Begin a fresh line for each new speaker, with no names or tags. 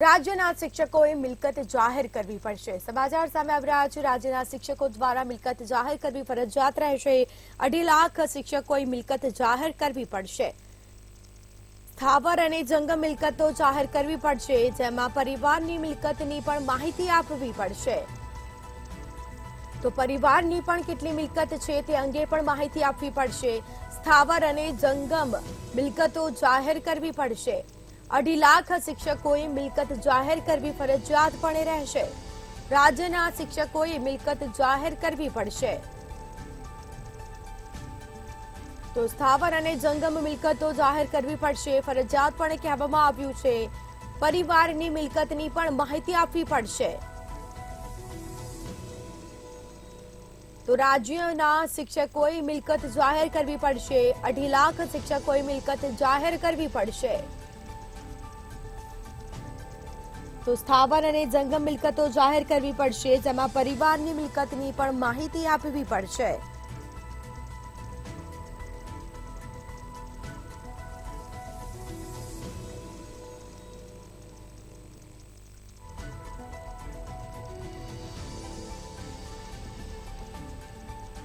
રાજ્યના શિક્ષકોએ મિલકત જાહેર કરવી પડશે। સમાચાર સામે આવી રહ્યા છે। રાજ્યના શિક્ષકો દ્વારા મિલકત જાહેર કરવી ફરજિયાત રહેશે। 2.5 લાખ શિક્ષકોએ મિલકત જાહેર કરવી પડશે। સ્થાવર અને જંગમ મિલકતો જાહેર કરવી પડશે, જેમાં પરિવારની મિલકતની પણ માહિતી આપવી પડશે। તો પરિવારની પણ કેટલી મિલકત છે તે અંગે પણ માહિતી આપવી પડશે। સ્થાવર અને જંગમ મિલકતો જાહેર કરવી પડશે। 2.5 લાખ શિક્ષકોએ મિલકત જાહેર કરવી ફરજિયાતપણે રહેશે। રાજ્યના શિક્ષકોએ મિલકત જાહેર કરવી પડશે। તો સ્થાવર અને જંગમ મિલકતો જાહેર કરવી પડશે, ફરજિયાતપણે કહેવામાં આવ્યું છે। પરિવારની મિલકતની પણ માહિતી આપવી પડશે। તો રાજ્યના શિક્ષકોએ મિલકત જાહેર કરવી પડશે। 2.5 લાખ શિક્ષકોએ મિલકત જાહેર કરવી પડશે। તો સ્થાવર અને જંગમ મિલકતો જાહેર કરવી પડશે, જેમાં પરિવારની મિલકતની પણ માહિતી આપવી પડશે।